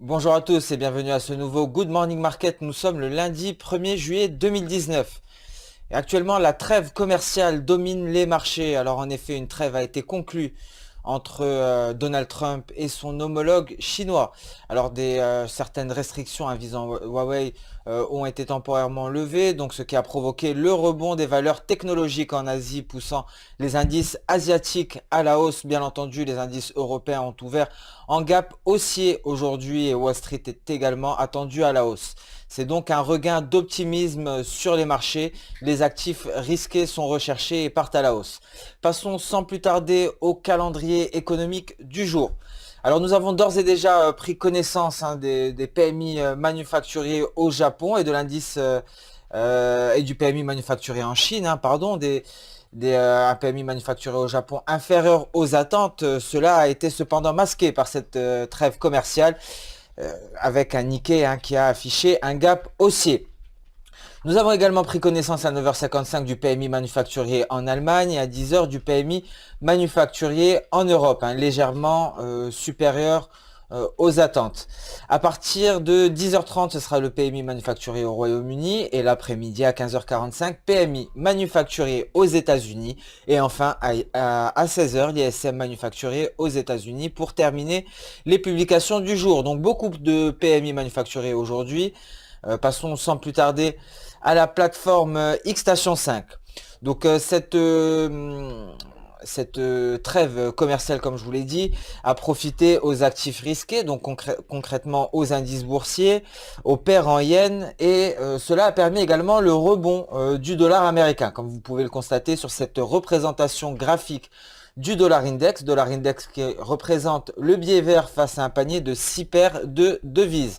Bonjour à tous et bienvenue à ce nouveau Good Morning Market. Nous sommes le lundi 1er juillet 2019. Et actuellement, la trêve commerciale domine les marchés. Alors en effet, une trêve a été conclue entre Donald Trump et son homologue chinois. Alors certaines restrictions visant Huawei ont été temporairement levées, donc ce qui a provoqué le rebond des valeurs technologiques en Asie, poussant les indices asiatiques à la hausse. Bien entendu, les indices européens ont ouvert en gap haussier aujourd'hui et Wall Street est également attendu à la hausse. C'est donc un regain d'optimisme sur les marchés. Les actifs risqués sont recherchés et partent à la hausse. Passons sans plus tarder au calendrier économique du jour. Alors nous avons d'ores et déjà pris connaissance des PMI manufacturiers au Japon et de l'indice et du PMI manufacturier en Chine, pardon, un PMI manufacturé au Japon inférieur aux attentes. Cela a été cependant masqué par cette trêve commerciale avec un Nikkei qui a affiché un gap haussier. Nous avons également pris connaissance à 9h55 du PMI manufacturier en Allemagne et à 10h du PMI manufacturier en Europe, légèrement supérieur aux attentes. À partir de 10h30, ce sera le PMI manufacturier au Royaume-Uni et l'après-midi à 15h45, PMI manufacturier aux États-Unis et enfin à 16h, l'ISM manufacturier aux États-Unis pour terminer les publications du jour. Donc beaucoup de PMI manufacturier aujourd'hui. Passons sans plus tarder à la plateforme Xstation 5. Donc cette trêve commerciale, comme je vous l'ai dit, a profité aux actifs risqués, donc concrètement aux indices boursiers, aux paires en yens, et cela a permis également le rebond du dollar américain, comme vous pouvez le constater sur cette représentation graphique du dollar index qui représente le biais vert face à un panier de 6 paires de devises.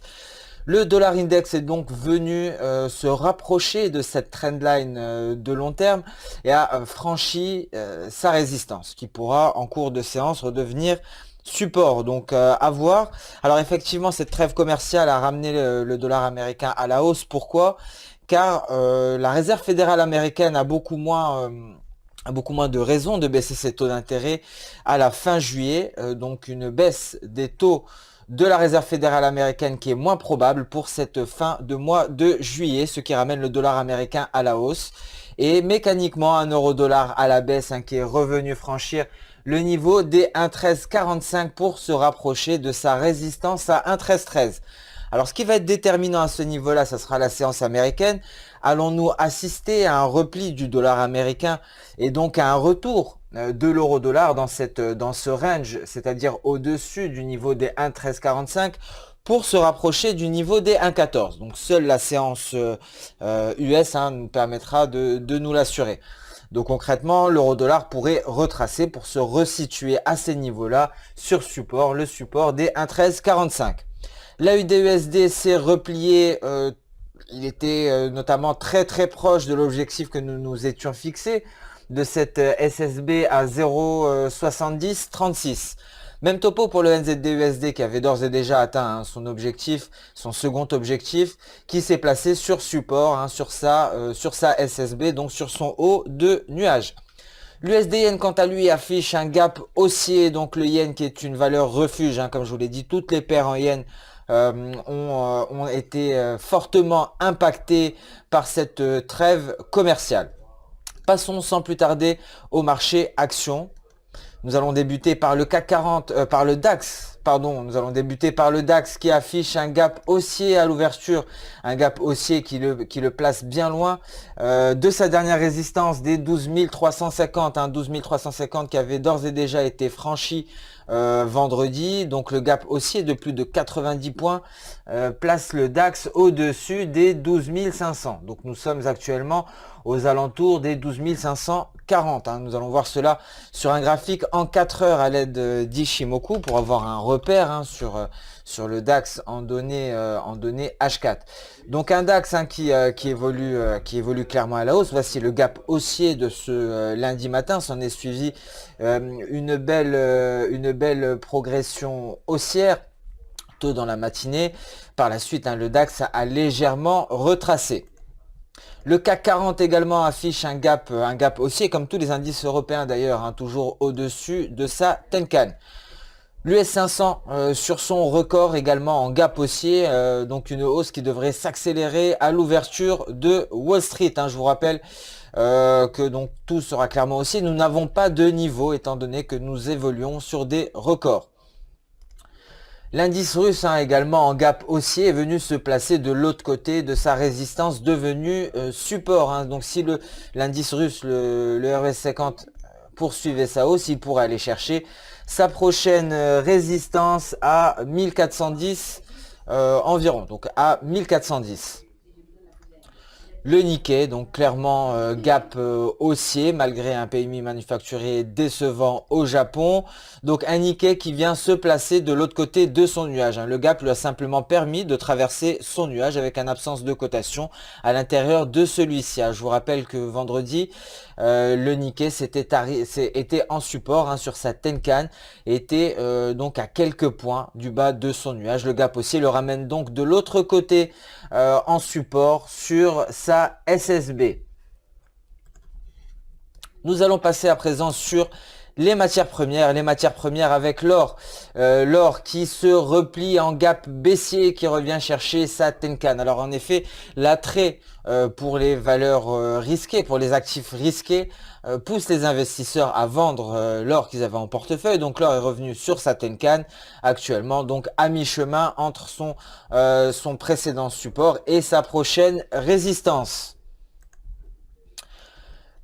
Le dollar index est donc venu se rapprocher de cette trendline de long terme et a franchi sa résistance qui pourra en cours de séance redevenir support. Donc à voir. Alors effectivement, cette trêve commerciale a ramené le dollar américain à la hausse. Pourquoi? Car la Réserve fédérale américaine a beaucoup moins de raisons de baisser ses taux d'intérêt à la fin juillet. Donc une baisse des taux de la Réserve fédérale américaine qui est moins probable pour cette fin de mois de juillet, ce qui ramène le dollar américain à la hausse. Et mécaniquement, un euro-dollar à la baisse qui est revenu franchir le niveau des 1,1345 pour se rapprocher de sa résistance à 1,1313. Alors ce qui va être déterminant à ce niveau-là, ça sera la séance américaine. Allons-nous assister à un repli du dollar américain et donc à un retour de l'euro-dollar dans ce range, c'est-à-dire au-dessus du niveau des 1,1345 pour se rapprocher du niveau des 1,14. Donc seule la séance US nous permettra de nous l'assurer. Donc concrètement, l'euro-dollar pourrait retracer pour se resituer à ces niveaux-là sur support, le support des 1,1345. L'AUD-USD s'est replié, il était notamment très proche de l'objectif que nous nous étions fixé, de cette SSB à 0,7036. Même topo pour le NZD-USD qui avait d'ores et déjà atteint son objectif, son second objectif, qui s'est placé sur support sur sa SSB, donc sur son haut de nuage. L'USD Yen quant à lui affiche un gap haussier, donc le Yen qui est une valeur refuge, comme je vous l'ai dit, toutes les paires en Yen ont été fortement impactées par cette trêve commerciale. Passons sans plus tarder au marché actions. Nous allons débuter par le CAC 40, par le DAX, pardon. Nous allons débuter par le DAX qui affiche un gap haussier à l'ouverture, un gap haussier qui le place bien loin de sa dernière résistance des 12 350, 12 350 qui avait d'ores et déjà été franchi vendredi. Donc le gap haussier de plus de 90 points place le DAX au-dessus des 12 500. Donc nous sommes actuellement aux alentours des 12 540. Nous allons voir cela sur un graphique en 4 heures à l'aide d'Ishimoku pour avoir un repère sur le DAX en données H4. Donc un DAX qui évolue clairement à la hausse. Voici le gap haussier de ce lundi matin. S'en est suivi une belle progression haussière tôt dans la matinée. Par la suite, le DAX a légèrement retracé. Le CAC 40 également affiche un gap haussier, comme tous les indices européens d'ailleurs, toujours au-dessus de sa Tenkan. L'US 500 sur son record également en gap haussier, donc une hausse qui devrait s'accélérer à l'ouverture de Wall Street, hein. Je vous rappelle que donc tout sera clairement haussier. Nous n'avons pas de niveau étant donné que nous évoluons sur des records. L'indice russe, hein, également en gap haussier, est venu se placer de l'autre côté de sa résistance devenue support, hein. Donc si l'indice russe, le RS50 poursuivait sa hausse, il pourrait aller chercher sa prochaine résistance à 1410 environ, donc à 1410. Le Nikkei, donc clairement gap haussier malgré un PMI manufacturier décevant au Japon. Donc un Nikkei qui vient se placer de l'autre côté de son nuage, hein. Le gap lui a simplement permis de traverser son nuage avec une absence de cotation à l'intérieur de celui-ci. Je vous rappelle que vendredi, le Nikkei était en support, hein, sur sa Tenkan, était donc à quelques points du bas de son nuage. Le gap haussier le ramène donc de l'autre côté en support sur sa SSB. Nous allons passer à présent sur les matières premières avec l'or. L'or qui se replie en gap baissier, qui revient chercher sa Tenkan. Alors en effet, l'attrait pour les valeurs risquées, pour les actifs risqués, pousse les investisseurs à vendre l'or qu'ils avaient en portefeuille. Donc l'or est revenu sur sa Tenkan actuellement, donc à mi-chemin entre son précédent support et sa prochaine résistance.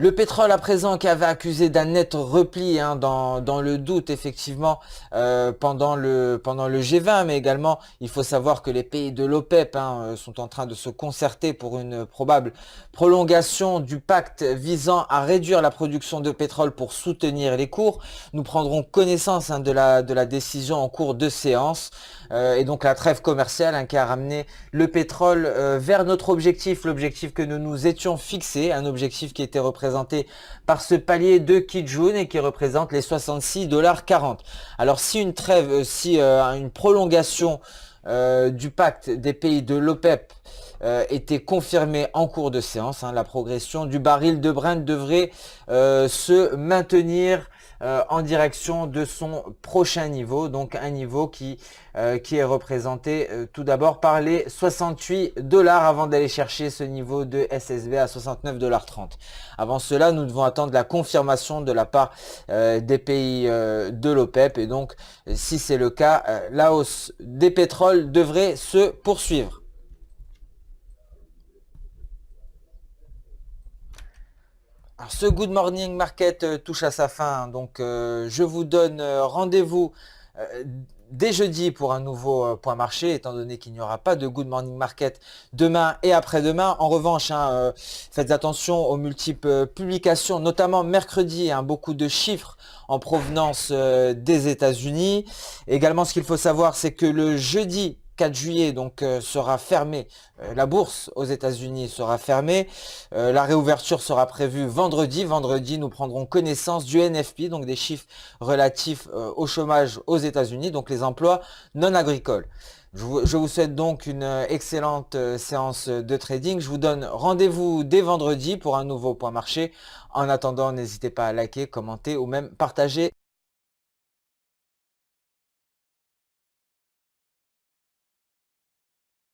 Le pétrole à présent qui avait accusé d'un net repli, hein, dans le doute effectivement pendant le G20, mais également il faut savoir que les pays de l'OPEP, hein, sont en train de se concerter pour une probable prolongation du pacte visant à réduire la production de pétrole pour soutenir les cours. Nous prendrons connaissance, hein, de la décision en cours de séance. Et donc la trêve commerciale, hein, qui a ramené le pétrole vers notre objectif, l'objectif que nous nous étions fixé, un objectif qui était représenté par ce palier de Kijun et qui représente les 66,40 $. Alors si une trêve, une prolongation du pacte des pays de l'OPEP était confirmée en cours de séance, hein, la progression du baril de Brent devrait se maintenir en direction de son prochain niveau, donc un niveau qui est représenté tout d'abord par les 68 $ avant d'aller chercher ce niveau de SSB à 69,30 $. Avant cela, nous devons attendre la confirmation de la part des pays de l'OPEP, et donc si c'est le cas, la hausse des pétroles devrait se poursuivre. Alors, ce Good Morning Market touche à sa fin, donc je vous donne rendez-vous dès jeudi pour un nouveau point marché, étant donné qu'il n'y aura pas de Good Morning Market demain et après-demain. En revanche, hein, faites attention aux multiples publications, notamment mercredi, hein, beaucoup de chiffres en provenance des États-Unis. Également, ce qu'il faut savoir, c'est que le jeudi 4 juillet donc sera fermé, la bourse aux États-Unis sera fermée, la réouverture sera prévue vendredi. Vendredi, nous prendrons connaissance du NFP, donc des chiffres relatifs au chômage aux États-Unis, donc les emplois non agricoles. Je vous souhaite donc une excellente séance de trading. Je vous donne rendez-vous dès vendredi pour un nouveau point marché. En attendant, n'hésitez pas à liker, commenter ou même partager.